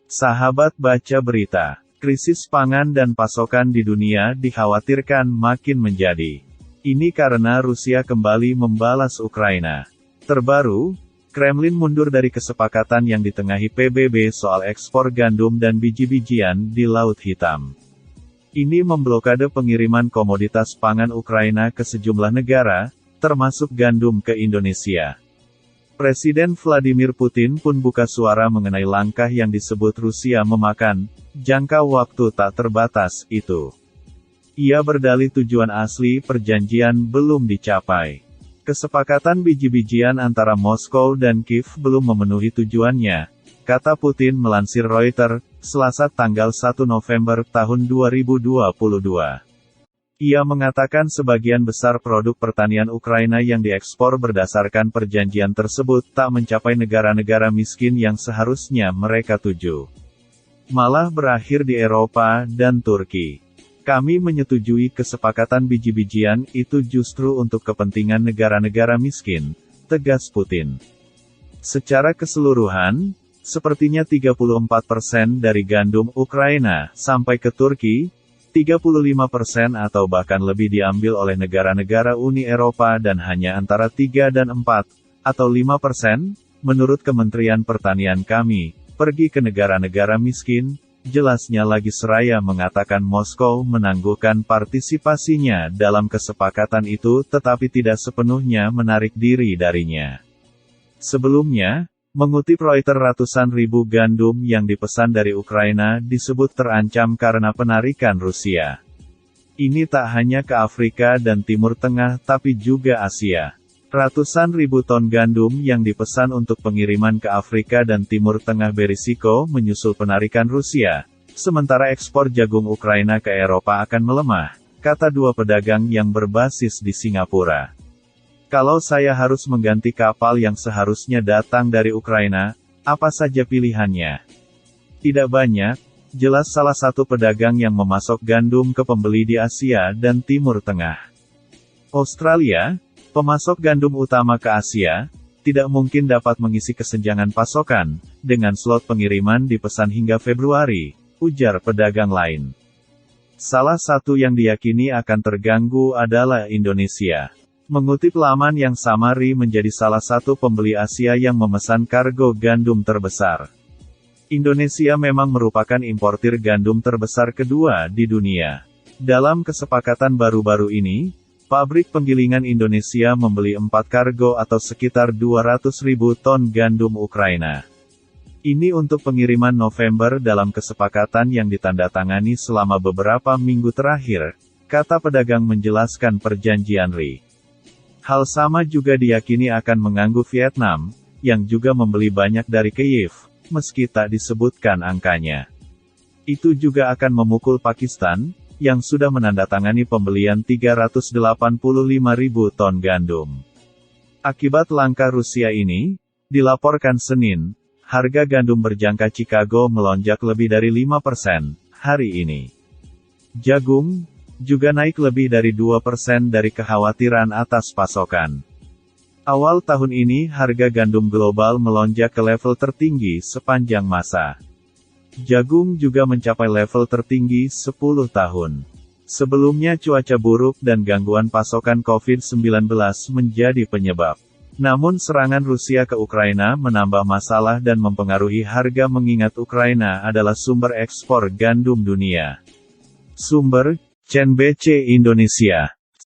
Sahabat baca berita, krisis pangan dan pasokan di dunia dikhawatirkan makin menjadi. Ini karena Rusia kembali membalas Ukraina. Terbaru, Kremlin mundur dari kesepakatan yang ditengahi PBB soal ekspor gandum dan biji-bijian di Laut Hitam. Ini memblokade pengiriman komoditas pangan Ukraina ke sejumlah negara, termasuk gandum ke Indonesia. Presiden Vladimir Putin pun buka suara mengenai langkah yang disebut Rusia memakan jangka waktu tak terbatas itu. Ia berdalih tujuan asli perjanjian belum dicapai. Kesepakatan biji-bijian antara Moskow dan Kiev belum memenuhi tujuannya, kata Putin melansir Reuters, Selasa tanggal 1 November tahun 2022. Ia mengatakan sebagian besar produk pertanian Ukraina yang diekspor berdasarkan perjanjian tersebut tak mencapai negara-negara miskin yang seharusnya mereka tuju. Malah berakhir di Eropa dan Turki. Kami menyetujui kesepakatan biji-bijian itu justru untuk kepentingan negara-negara miskin, tegas Putin. Secara keseluruhan, sepertinya 34% dari gandum Ukraina sampai ke Turki, 35% atau bahkan lebih diambil oleh negara-negara Uni Eropa dan hanya antara 3 dan 4, atau 5%, menurut Kementerian Pertanian kami, pergi ke negara-negara miskin. Jelasnya lagi seraya mengatakan Moskow menangguhkan partisipasinya dalam kesepakatan itu tetapi tidak sepenuhnya menarik diri darinya. Sebelumnya, mengutip Reuters, ratusan ribu gandum yang dipesan dari Ukraina disebut terancam karena penarikan Rusia. Ini tak hanya ke Afrika dan Timur Tengah tapi juga Asia. Ratusan ribu ton gandum yang dipesan untuk pengiriman ke Afrika dan Timur Tengah berisiko menyusul penarikan Rusia, sementara ekspor jagung Ukraina ke Eropa akan melemah, kata dua pedagang yang berbasis di Singapura. Kalau saya harus mengganti kapal yang seharusnya datang dari Ukraina, apa saja pilihannya? Tidak banyak, jelas salah satu pedagang yang memasok gandum ke pembeli di Asia dan Timur Tengah. Australia, pemasok gandum utama ke Asia, tidak mungkin dapat mengisi kesenjangan pasokan, dengan slot pengiriman dipesan hingga Februari, ujar pedagang lain. Salah satu yang diyakini akan terganggu adalah Indonesia. Mengutip laman yang sama, RI menjadi salah satu pembeli Asia yang memesan kargo gandum terbesar. Indonesia memang merupakan importir gandum terbesar kedua di dunia. Dalam kesepakatan baru-baru ini, pabrik penggilingan Indonesia membeli 4 kargo atau sekitar 200.000 ton gandum Ukraina. Ini untuk pengiriman November dalam kesepakatan yang ditandatangani selama beberapa minggu terakhir, kata pedagang menjelaskan perjanjian RI. Hal sama juga diyakini akan mengganggu Vietnam, yang juga membeli banyak dari Kiev, meski tak disebutkan angkanya. Itu juga akan memukul Pakistan, yang sudah menandatangani pembelian 385.000 ton gandum. Akibat langkah Rusia ini, dilaporkan Senin, harga gandum berjangka Chicago melonjak lebih dari 5% hari ini. Jagung juga naik lebih dari 2% dari kekhawatiran atas pasokan. Awal tahun ini harga gandum global melonjak ke level tertinggi sepanjang masa. Jagung juga mencapai level tertinggi 10 tahun. Sebelumnya cuaca buruk dan gangguan pasokan COVID-19 menjadi penyebab. Namun serangan Rusia ke Ukraina menambah masalah dan mempengaruhi harga mengingat Ukraina adalah sumber ekspor gandum dunia. Sumber, CNBC Indonesia.